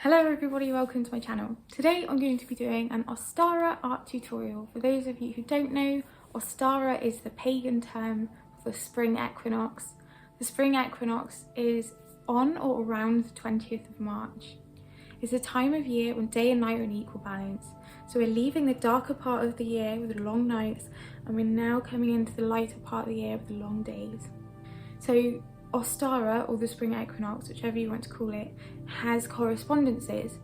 Hello everybody, welcome to my channel. Today I'm going to be doing an Ostara art tutorial. For those of you who don't know, Ostara is the pagan term for the spring equinox. The spring equinox is on or around the 20th of March. It's a time of year when day and night are in equal balance. So we're leaving the darker part of the year with the long nights, and we're now coming into the lighter part of the year with the long days. So Ostara, or the spring equinox, whichever you want to call it, has correspondences.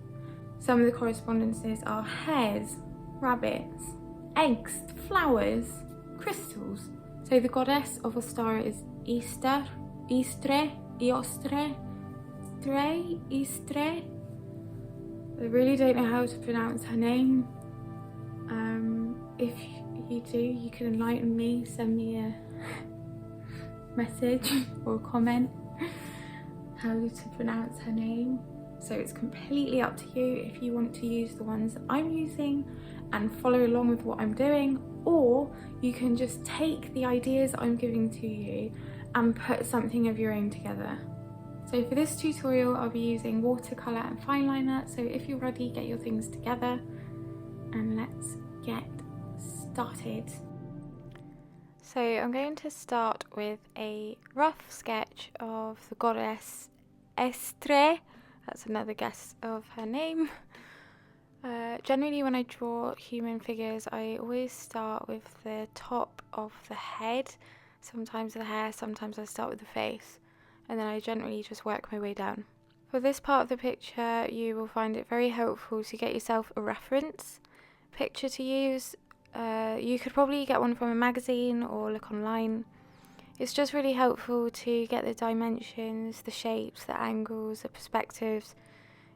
Some of the correspondences are hares, rabbits, eggs, flowers, crystals. So the goddess of Ostara is Istre. I really don't know how to pronounce her name. If you do, you can enlighten me, send me a message or a comment how to pronounce her name. So it's completely up to you if you want to use the ones that I'm using and follow along with what I'm doing, or you can just take the ideas I'm giving to you and put something of your own together. So for this tutorial I'll be using watercolour and fineliner, so if you're ready, get your things together and let's get started. So I'm going to start with a rough sketch of the goddess Estre. That's another guess of her name. Generally when I draw human figures I always start with the top of the head, sometimes the hair, sometimes I start with the face, and then I generally just work my way down. For this part of the picture you will find it very helpful to get yourself a reference picture to use. You could probably get one from a magazine or look online. It's just really helpful to get the dimensions, the shapes, the angles, the perspectives.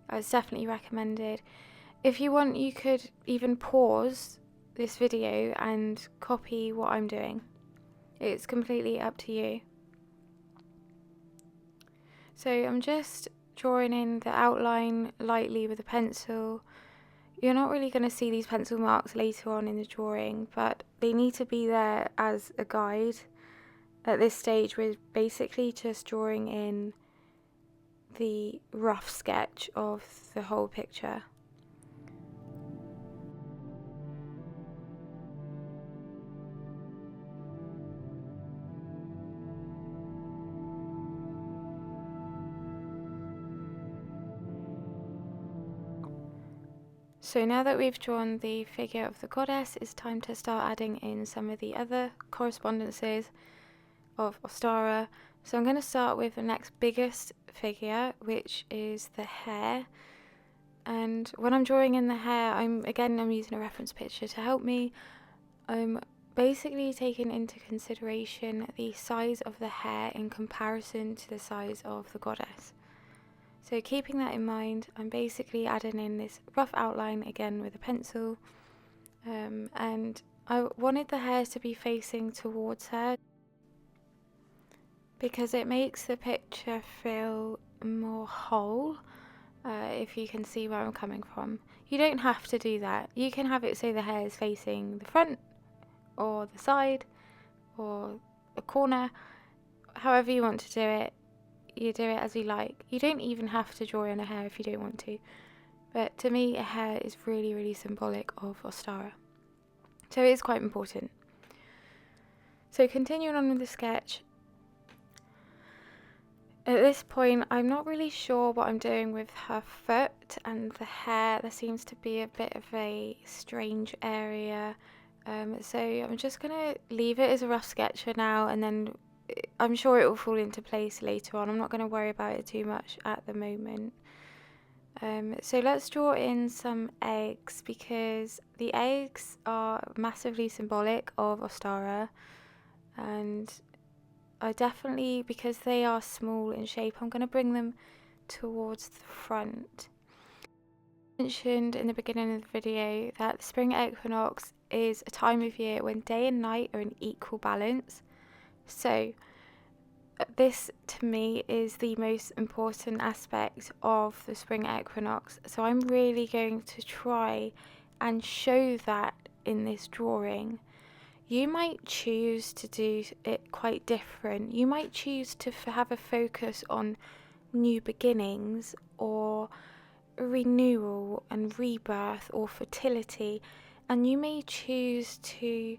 It's definitely recommended. If you want, you could even pause this video and copy what I'm doing. It's completely up to you. So I'm just drawing in the outline lightly with a pencil. You're not really going to see these pencil marks later on in the drawing, but they need to be there as a guide. At this stage we're basically just drawing in the rough sketch of the whole picture. So now that we've drawn the figure of the goddess, it's time to start adding in some of the other correspondences of Ostara. So I'm going to start with the next biggest figure, which is the hair. And when I'm drawing in the hair, I'm using a reference picture to help me. I'm basically taking into consideration the size of the hair in comparison to the size of the goddess. So keeping that in mind, I'm basically adding in this rough outline again with a pencil, and I wanted the hair to be facing towards her because it makes the picture feel more whole, if you can see where I'm coming from. You don't have to do that. You can have it so the hair is facing the front or the side or a corner, however you want to do it. You do it as you like. You don't even have to draw in a hair if you don't want to. But to me, a hair is really, really symbolic of Ostara. So it is quite important. So continuing on with the sketch. At this point, I'm not really sure what I'm doing with her foot and the hair. There seems to be a bit of a strange area. So I'm just going to leave it as a rough sketch for now, and then I'm sure it will fall into place later on. I'm not going to worry about it too much at the moment. So let's draw in some eggs, because the eggs are massively symbolic of Ostara, and I definitely, because they are small in shape, I'm going to bring them towards the front. I mentioned in the beginning of the video that the spring equinox is a time of year when day and night are in equal balance. So this to me is the most important aspect of the spring equinox. So I'm really going to try and show that in this drawing. You might choose to do it quite different. You might choose to have a focus on new beginnings, or renewal and rebirth or fertility, and you may choose to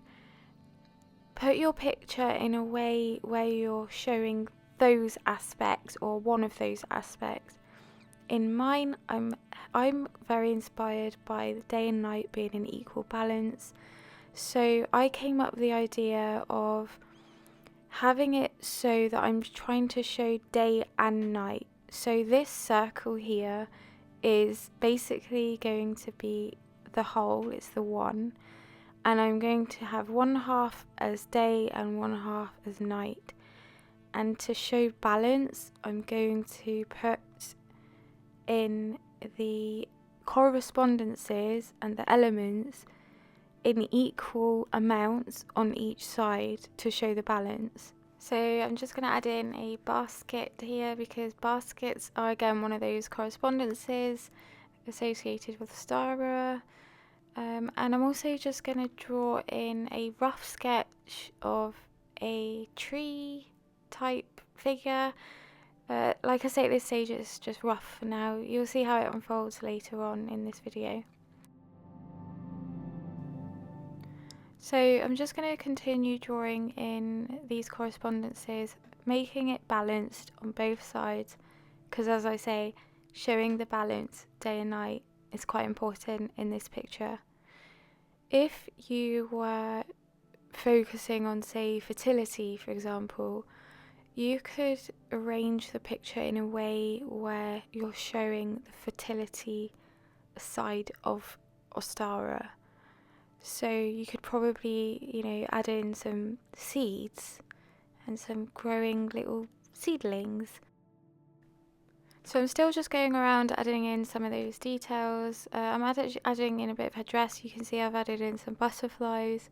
put your picture in a way where you're showing those aspects or one of those aspects. In mine, I'm very inspired by the day and night being in equal balance, so I came up with the idea of having it so that I'm trying to show day and night. So this circle here is basically going to be the whole, it's the one, and I'm going to have one half as day and one half as night. And to show balance, I'm going to put in the correspondences and the elements in equal amounts on each side to show the balance. So I'm just going to add in a basket here, because baskets are again one of those correspondences associated with Ostara. And I'm also just going to draw in a rough sketch of a tree type figure. Like I say, at this stage it's just rough for now. You'll see how it unfolds later on in this video. So I'm just going to continue drawing in these correspondences, making it balanced on both sides, because as I say, showing the balance day and night is quite important in this picture. If you were focusing on, say, fertility, for example, you could arrange the picture in a way where you're showing the fertility side of Ostara. So you could probably, add in some seeds and some growing little seedlings. So I'm still just going around adding in some of those details. I'm adding in a bit of a dress. You can see I've added in some butterflies.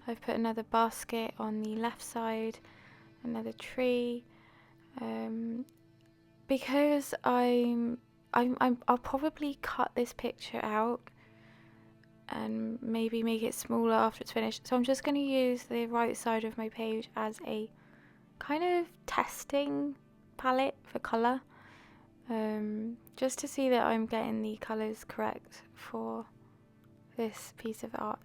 I've put another basket on the left side, another tree. Because I'll probably cut this picture out and maybe make it smaller after it's finished. So I'm just going to use the right side of my page as a kind of testing palette for colour. Just to see that I'm getting the colours correct for this piece of art.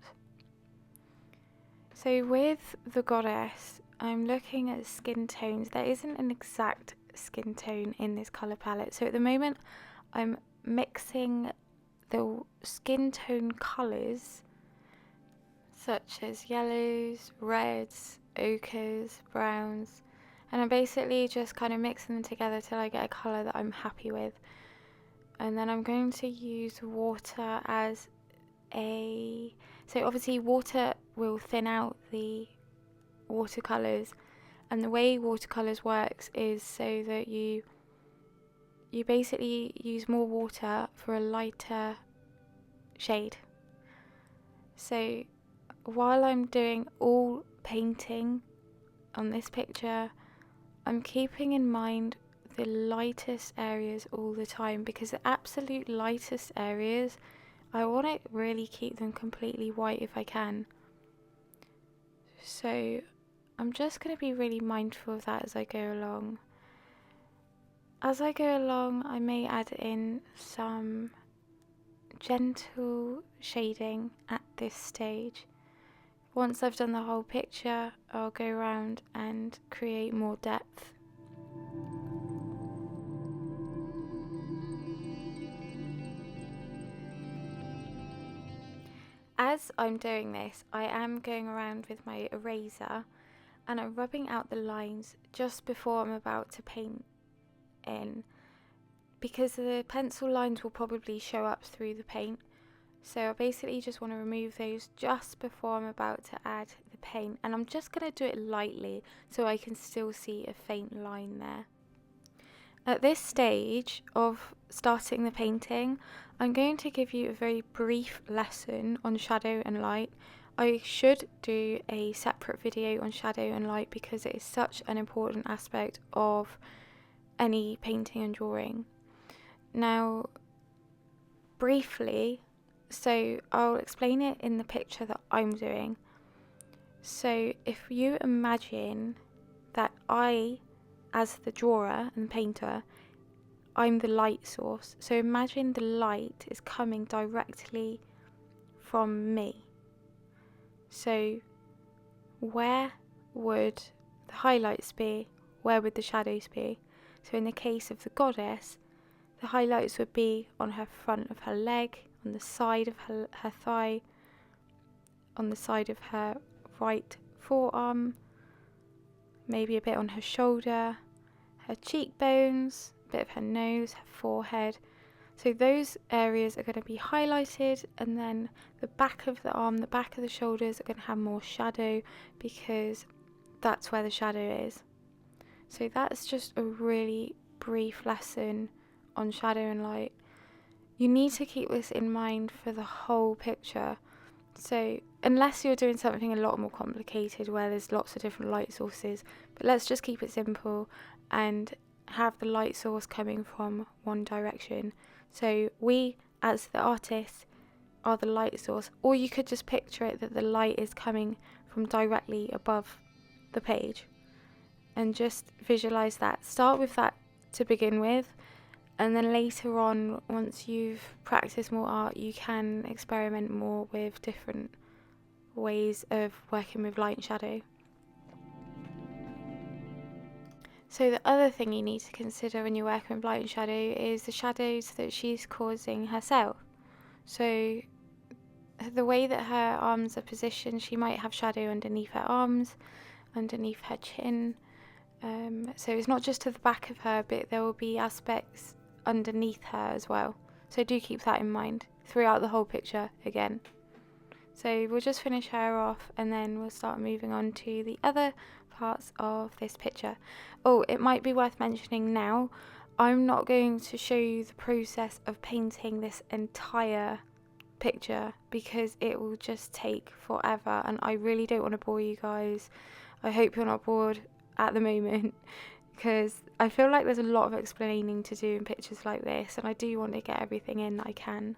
So with the goddess, I'm looking at skin tones. There isn't an exact skin tone in this colour palette. So at the moment, I'm mixing the skin tone colours such as yellows, reds, ochres, browns, and I'm basically just kind of mixing them together till I get a colour that I'm happy with. And then I'm going to use water as so obviously water will thin out the watercolours, and the way watercolours works is so that you basically use more water for a lighter shade. So while I'm doing all painting on this picture, I'm keeping in mind the lightest areas all the time, because the absolute lightest areas, I want to really keep them completely white if I can. So I'm just going to be really mindful of that as I go along. As I go along, I may add in some gentle shading at this stage. Once I've done the whole picture, I'll go around and create more depth. As I'm doing this, I am going around with my eraser and I'm rubbing out the lines just before I'm about to paint in, because the pencil lines will probably show up through the paint. So I basically just want to remove those just before I'm about to add the paint, and I'm just going to do it lightly so I can still see a faint line there. At this stage of starting the painting, I'm going to give you a very brief lesson on shadow and light. I should do a separate video on shadow and light because it is such an important aspect of any painting and drawing. Now, briefly, so I'll explain it in the picture that I'm doing. So if you imagine that I, as the drawer and painter, I'm the light source. So imagine the light is coming directly from me. So where would the highlights be? Where would the shadows be? So in the case of the goddess, the highlights would be on her front of her leg, on the side of her thigh, on the side of her right forearm, maybe a bit on her shoulder, her cheekbones, a bit of her nose, her forehead. So those areas are going to be highlighted, and then the back of the arm, the back of the shoulders are going to have more shadow because that's where the shadow is. So that's just a really brief lesson on shadow and light. You need to keep this in mind for the whole picture. So unless you're doing something a lot more complicated where there's lots of different light sources, but let's just keep it simple and have the light source coming from one direction. So we, as the artist, are the light source, or you could just picture it that the light is coming from directly above the page, and just visualize that. Start with that to begin with, and then later on, once you've practiced more art, you can experiment more with different ways of working with light and shadow. So the other thing you need to consider when you're working with light and shadow is the shadows that she's causing herself. So the way that her arms are positioned, she might have shadow underneath her arms, underneath her chin. So it's not just to the back of her, but there will be aspects underneath her as well. So do keep that in mind throughout the whole picture again. So we'll just finish her off and then we'll start moving on to the other parts of this picture. Oh, it might be worth mentioning now, I'm not going to show you the process of painting this entire picture because it will just take forever, and I really don't want to bore you guys. I hope you're not bored at the moment, because I feel like there's a lot of explaining to do in pictures like this, and I do want to get everything in that I can.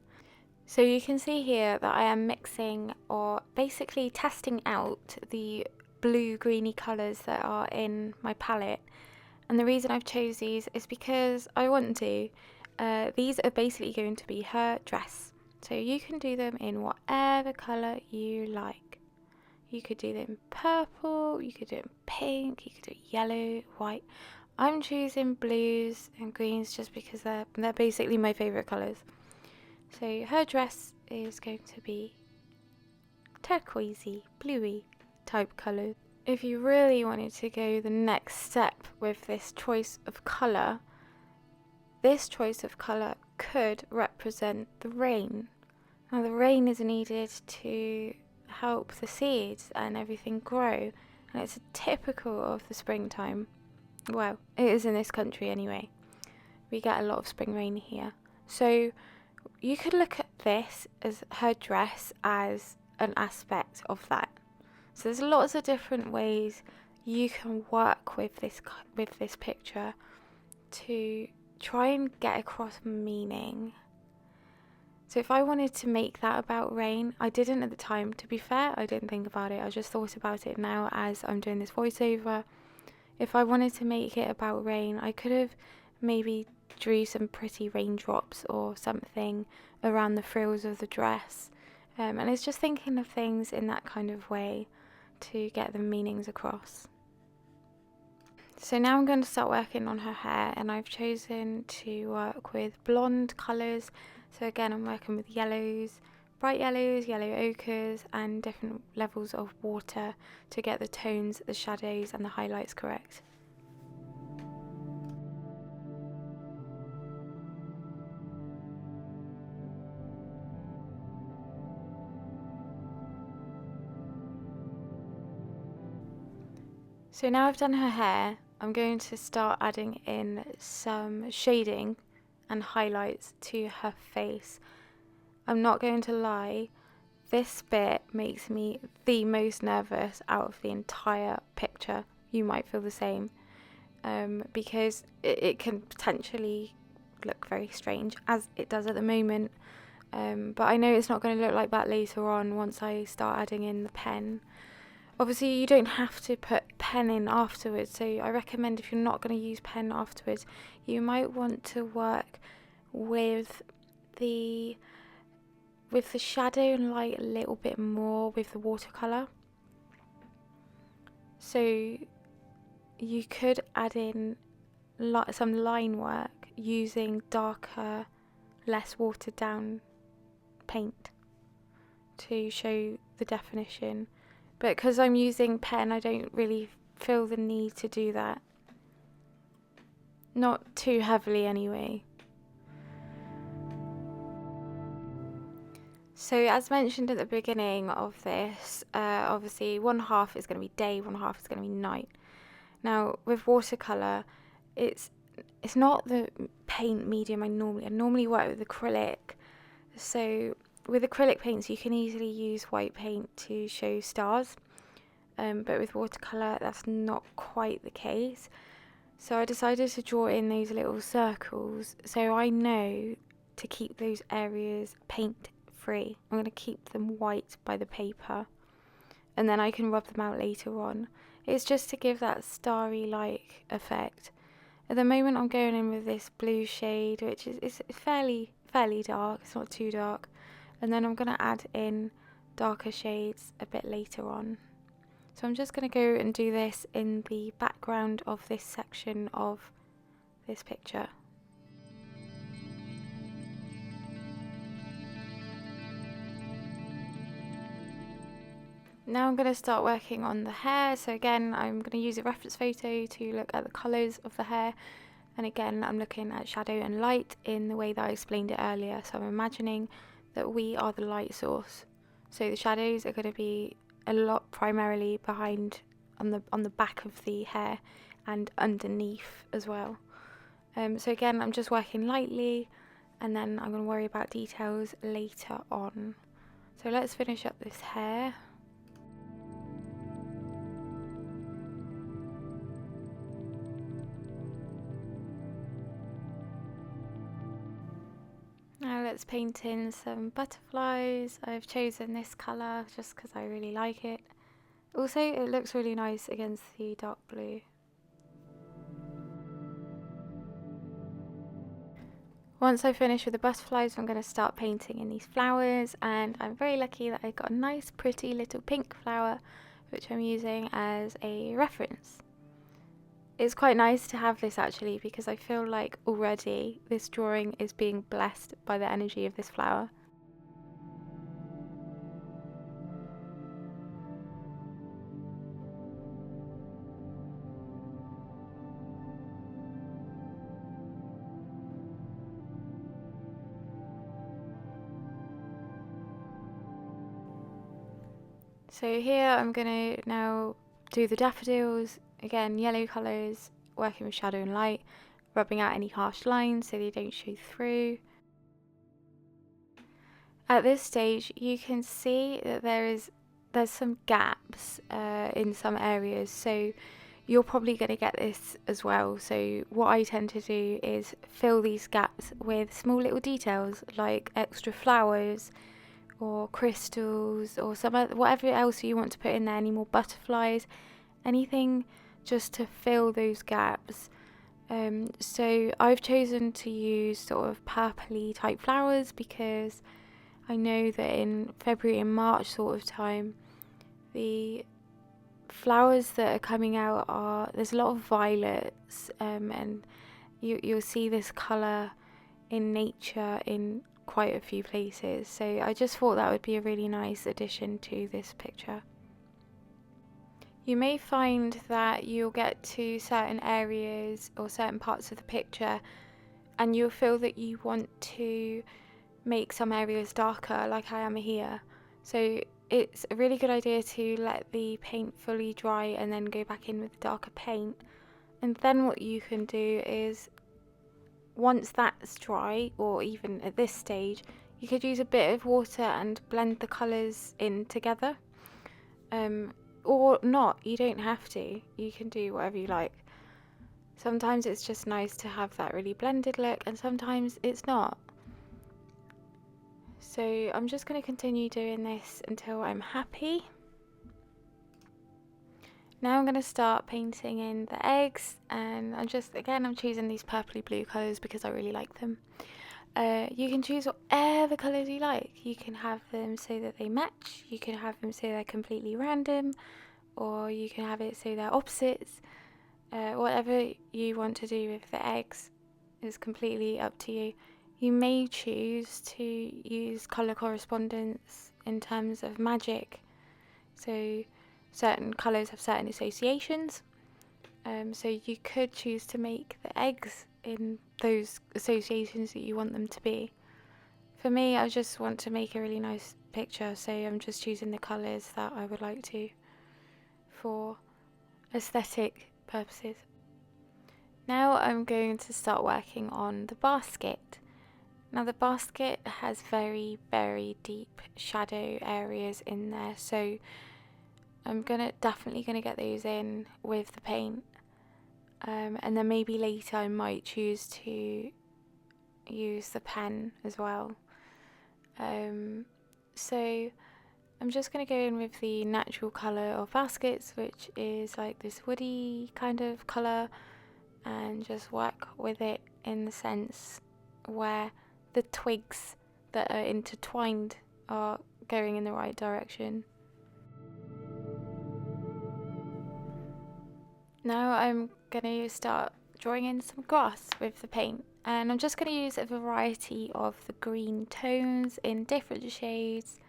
So you can see here that I am mixing, or basically testing out, the blue greeny colours that are in my palette. And the reason I've chose these is because I want to. These are basically going to be her dress. So you can do them in whatever colour you like. You could do them in purple, you could do it in pink, you could do it yellow, white. I'm choosing blues and greens just because they're basically my favourite colours. So her dress is going to be turquoisey, bluey type colours. If you really wanted to go the next step with this choice of colour, this choice of colour could represent the rain. Now the rain is needed to help the seeds and everything grow, and it's typical of the springtime. Well, it is in this country anyway. We get a lot of spring rain here. So you could look at this as her dress as an aspect of that. So there's lots of different ways you can work with this picture to try and get across meaning. So if I wanted to make that about rain, I didn't at the time. To be fair, I didn't think about it. I just thought about it now as I'm doing this voiceover. If I wanted to make it about rain, I could have maybe drew some pretty raindrops or something around the frills of the dress. And it's just thinking of things in that kind of way to get the meanings across. So now I'm going to start working on her hair, and I've chosen to work with blonde colours. So again, I'm working with yellows, bright yellows, yellow ochres, and different levels of water to get the tones, the shadows and the highlights correct. So now I've done her hair, I'm going to start adding in some shading and highlights to her face. I'm not going to lie, this bit makes me the most nervous out of the entire picture. You might feel the same, because it can potentially look very strange, as it does at the moment. But I know it's not going to look like that later on once I start adding in the pen. Obviously you don't have to put pen in afterwards, so I recommend if you're not going to use pen afterwards, you might want to work with the shadow and light a little bit more with the watercolour. So you could add in some line work using darker, less watered down paint to show the definition, but because I'm using pen I don't really feel the need to do that, not too heavily anyway. So as mentioned at the beginning of this, obviously one half is going to be day, one half is going to be night. Now with watercolour, it's not the paint medium I normally work with acrylic. So with acrylic paints you can easily use white paint to show stars, but with watercolour that's not quite the case. So I decided to draw in those little circles so I know to keep those areas paint free. I'm going to keep them white by the paper and then I can rub them out later on. It's just to give that starry-like effect. At the moment I'm going in with this blue shade, which is fairly dark, it's not too dark, and then I'm going to add in darker shades a bit later on. So I'm just going to go and do this in the background of this section of this picture. Now I'm going to start working on the hair. So again, I'm going to use a reference photo to look at the colours of the hair. And again, I'm looking at shadow and light in the way that I explained it earlier. So I'm imagining that we are the light source. So the shadows are going to be a lot primarily behind on the back of the hair and underneath as well. So again, I'm just working lightly and then I'm going to worry about details later on. So let's finish up this hair. Now let's paint in some butterflies. I've chosen this colour just because I really like it. Also, it looks really nice against the dark blue. Once I finish with the butterflies, I'm going to start painting in these flowers, and I'm very lucky that I got a nice pretty little pink flower which I'm using as a reference. It's quite nice to have this actually because I feel like already this drawing is being blessed by the energy of this flower. So here I'm going to now do the daffodils, again yellow colours, working with shadow and light, rubbing out any harsh lines so they don't show through. At this stage you can see that there's some gaps in some areas, so you're probably going to get this as well. So what I tend to do is fill these gaps with small little details like extra flowers or crystals or whatever else you want to put in there, any more butterflies, anything just to fill those gaps. So I've chosen to use sort of purpley type flowers because I know that in February and March sort of time, the flowers that are coming out there's a lot of violets, and you'll see this colour in nature in quite a few places, so I just thought that would be a really nice addition to this picture. You may find that you'll get to certain areas or certain parts of the picture and you'll feel that you want to make some areas darker, like I am here. So it's a really good idea to let the paint fully dry and then go back in with darker paint. And then what you can do is, once that's dry, or even at this stage, you could use a bit of water and blend the colours in together. Or not, you don't have to. You can do whatever you like. Sometimes it's just nice to have that really blended look, and sometimes it's not. So I'm just going to continue doing this until I'm happy. Now I'm going to start painting in the eggs, and I'm choosing these purpley blue colours because I really like them. You can choose whatever colours you like. You can have them so that they match, you can have them so they're completely random, or you can have it so they're opposites. Whatever you want to do with the eggs is completely up to you. You may choose to use colour correspondence in terms of magic, so certain colours have certain associations, so you could choose to make the eggs in those associations that you want them to be. For me, I just want to make a really nice picture, so I'm just choosing the colours that I would like to for aesthetic purposes. Now I'm going to start working on the basket. Now the basket has very, very deep shadow areas in there, so I'm definitely gonna get those in with the paint, and then maybe later I might choose to use the pen as well. So I'm just gonna go in with the natural colour of baskets, which is like this woody kind of colour, and just work with it in the sense where the twigs that are intertwined are going in the right direction. Now I'm going to start drawing in some grass with the paint, and I'm just going to use a variety of the green tones in different shades,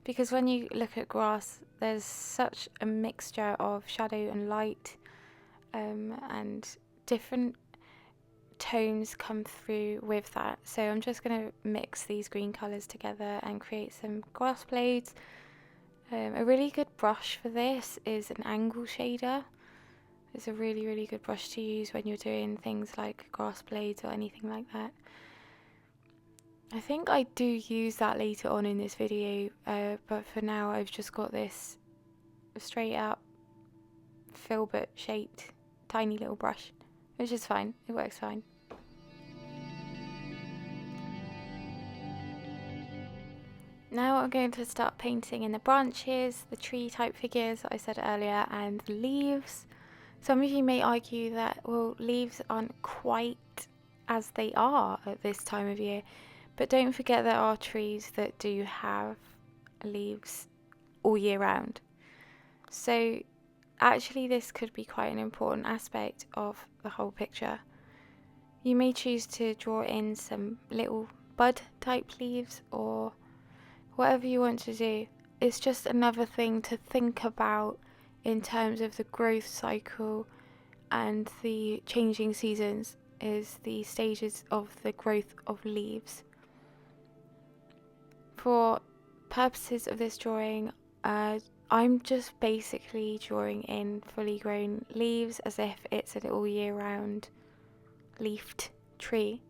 because when you look at grass there's such a mixture of shadow and light, and different tones come through with that. So I'm just going to mix these green colours together and create some grass blades. A really good brush for this is an angle shader. It's a really, really good brush to use when you're doing things like grass blades or anything like that. I think I do use that later on in this video, but for now I've just got this straight up filbert shaped tiny little brush, which is fine, it works fine. Now I'm going to start painting in the branches, the tree type figures that I said earlier, and the leaves. Some of you may argue that, well, leaves aren't quite as they are at this time of year, but don't forget there are trees that do have leaves all year round. So actually this could be quite an important aspect of the whole picture. You may choose to draw in some little bud type leaves or whatever you want to do. It's just another thing to think about in terms of the growth cycle and the changing seasons, is the stages of the growth of leaves. For purposes of this drawing, I'm just basically drawing in fully grown leaves as if it's an all year round leafed tree.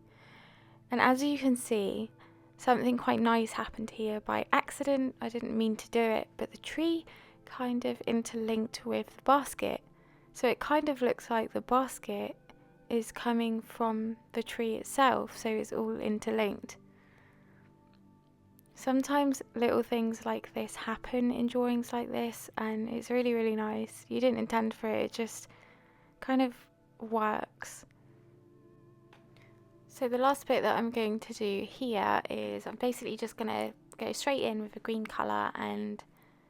And as you can see, something quite nice happened here by accident. I didn't mean to do it, but the tree kind of interlinked with the basket. So it kind of looks like the basket is coming from the tree itself, so it's all interlinked. Sometimes little things like this happen in drawings like this, and it's really, really nice. You didn't intend for it, it just kind of works. So the last bit that I'm going to do here is I'm basically just going to go straight in with a green colour and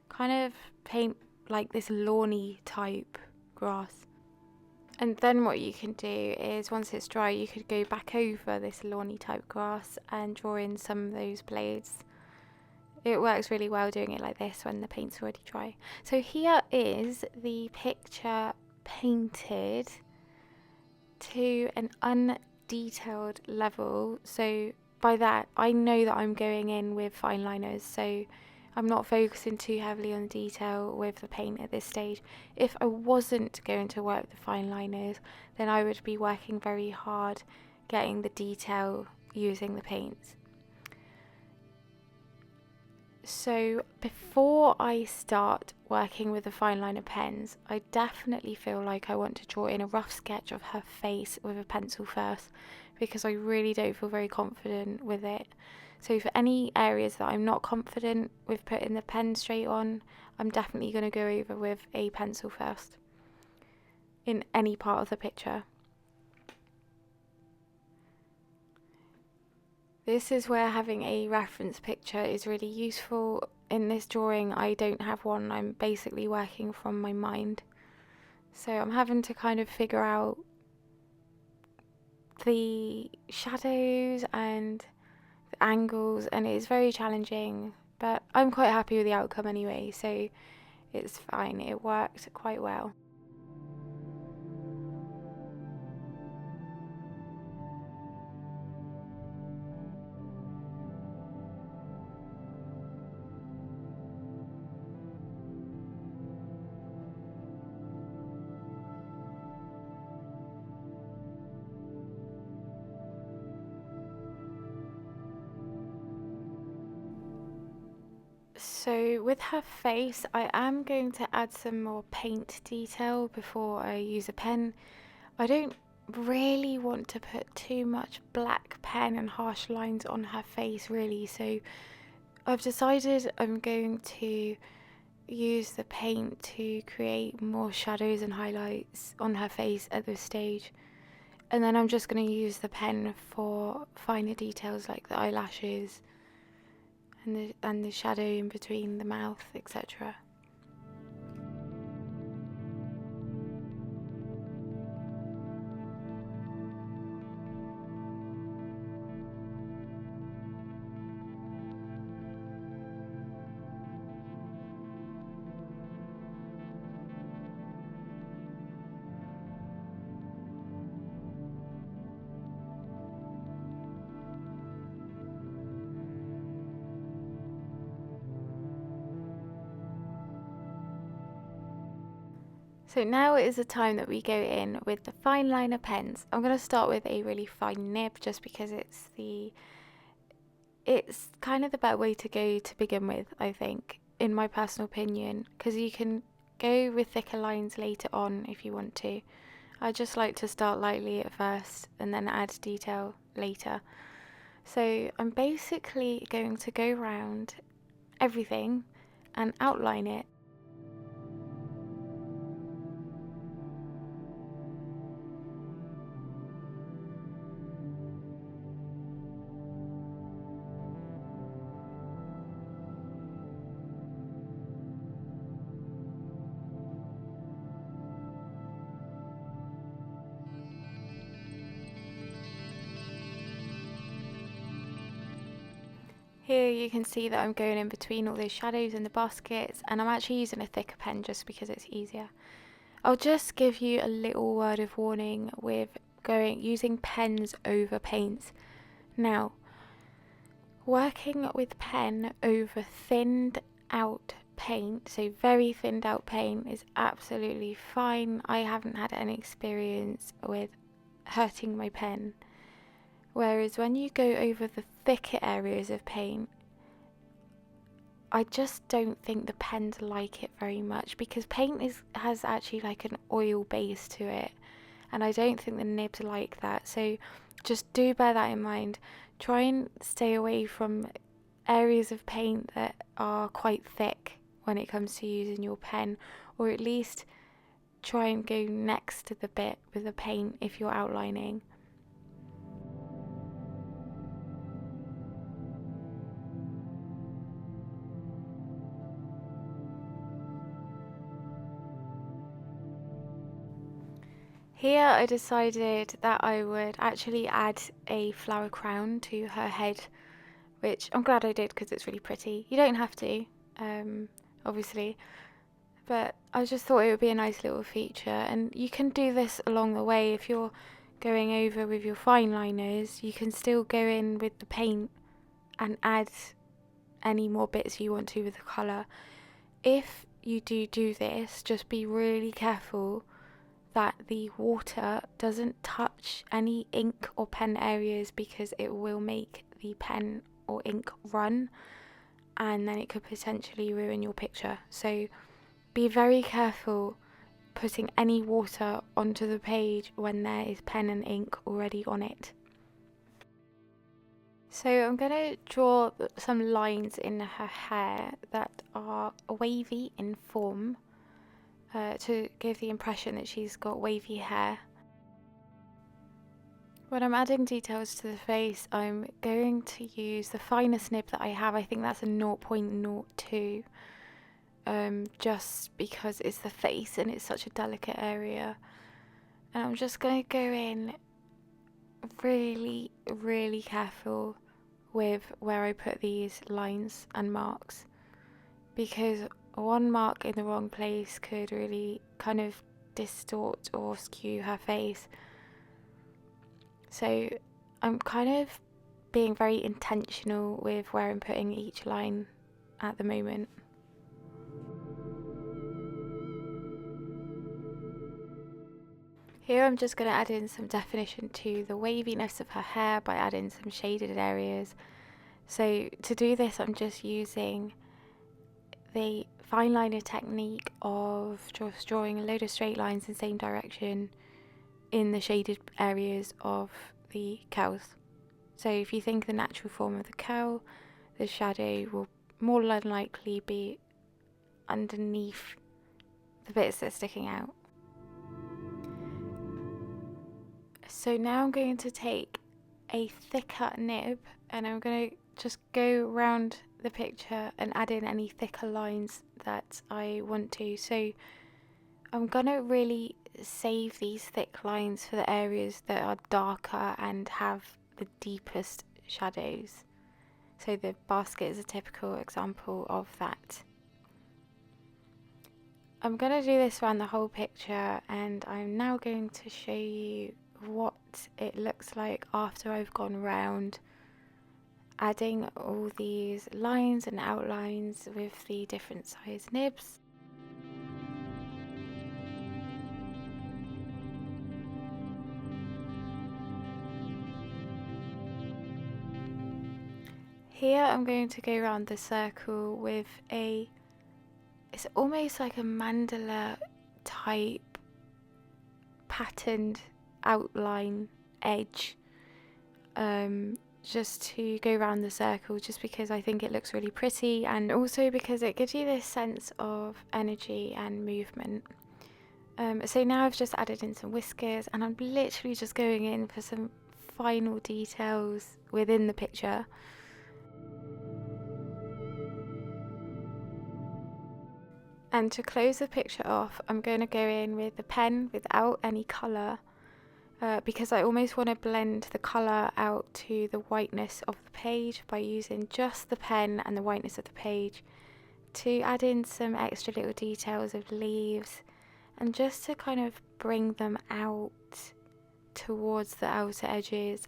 kind of paint like this lawny type grass. And then what you can do is, once it's dry, you could go back over this lawny type grass and draw in some of those blades. It works really well doing it like this when the paint's already dry. So here is the picture painted to an undetailed level. So by that I know that I'm going in with fine liners, so I'm not focusing too heavily on the detail with the paint at this stage. If I wasn't going to work with the fine liners, then I would be working very hard getting the detail using the paints. So before I start working with the fine liner pens, I definitely feel like I want to draw in a rough sketch of her face with a pencil first, because I really don't feel very confident with it. So for any areas that I'm not confident with putting the pen straight on, I'm definitely going to go over with a pencil first. in any part of the picture. This is where having a reference picture is really useful. In this drawing, I don't have one. I'm basically working from my mind. So I'm having to kind of figure out the shadows and the angles, and it is very challenging, but I'm quite happy with the outcome anyway, so it's fine. It worked quite well. So with her face, I am going to add some more paint detail before I use a pen. I don't really want to put too much black pen and harsh lines on her face really, so I've decided I'm going to use the paint to create more shadows and highlights on her face at this stage, and then I'm just going to use the pen for finer details like the eyelashes and the shadow in between the mouth, etc. So now is the time that we go in with the fine liner pens. I'm going to start with a really fine nib just because it's kind of the better way to go to begin with, I think, in my personal opinion, because you can go with thicker lines later on if you want to. I just like to start lightly at first and then add detail later. So I'm basically going to go around everything and outline it. Here you can see that I'm going in between all those shadows and the baskets, and I'm actually using a thicker pen just because it's easier. I'll just give you a little word of warning with using pens over paints. Now, working with pen over thinned out paint, so very thinned out paint, is absolutely fine. I haven't had any experience with hurting my pen. Whereas when you go over the thicker areas of paint, I just don't think the pens like it very much, because paint has actually like an oil base to it, and I don't think the nibs like that. So just do bear that in mind. Try and stay away from areas of paint that are quite thick when it comes to using your pen, or at least try and go next to the bit with the paint if you're outlining. Here I decided that I would actually add a flower crown to her head, which I'm glad I did because it's really pretty. You don't have to, obviously, but I just thought it would be a nice little feature, and you can do this along the way. If you're going over with your fine liners, you can still go in with the paint and add any more bits you want to with the colour. If you do this, just be really careful that the water doesn't touch any ink or pen areas, because it will make the pen or ink run, and then it could potentially ruin your picture. So be very careful putting any water onto the page when there is pen and ink already on it. So I'm going to draw some lines in her hair that are wavy in form. to give the impression that she's got wavy hair. When I'm adding details to the face, I'm going to use the finest nib that I have. I think that's a 0.02, just because it's the face and it's such a delicate area. And I'm just going to go in really, really careful with where I put these lines and marks, because one mark in the wrong place could really kind of distort or skew her face. So I'm kind of being very intentional with where I'm putting each line at the moment. Here I'm just going to add in some definition to the waviness of her hair by adding some shaded areas. So to do this, I'm just using the fine liner technique of just drawing a load of straight lines in the same direction in the shaded areas of the curls. So if you think the natural form of the curl, the shadow will more than likely be underneath the bits that are sticking out. So now I'm going to take a thicker nib and I'm going to just go around the picture and add in any thicker lines that I want to. So I'm going to really save these thick lines for the areas that are darker and have the deepest shadows. So the basket is a typical example of that. I'm going to do this around the whole picture, and I'm now going to show you what it looks like after I've gone round adding all these lines and outlines with the different size nibs. Here I'm going to go around the circle with it's almost like a mandala type patterned outline edge, just to go around the circle, just because I think it looks really pretty, and also because it gives you this sense of energy and movement. So now I've just added in some whiskers, and I'm literally just going in for some final details within the picture. And to close the picture off, I'm going to go in with the pen without any colour, because I almost want to blend the colour out to the whiteness of the page by using just the pen and the whiteness of the page to add in some extra little details of leaves, and just to kind of bring them out towards the outer edges,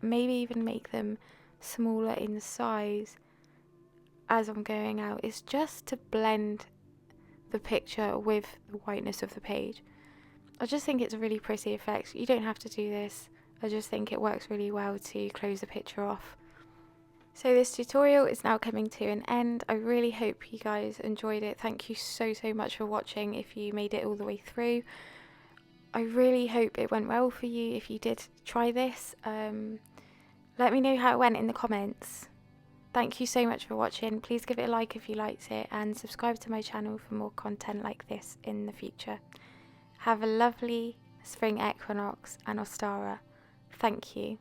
maybe even make them smaller in size as I'm going out. It's just to blend the picture with the whiteness of the page. I just think it's a really pretty effect. You don't have to do this. I just think it works really well to close the picture off. So this tutorial is now coming to an end. I really hope you guys enjoyed it. Thank you so much for watching if you made it all the way through. I really hope it went well for you if you did try this. Let me know how it went in the comments. Thank you so much for watching. Please give it a like if you liked it, and subscribe to my channel for more content like this in the future. Have a lovely spring equinox and Ostara. Thank you.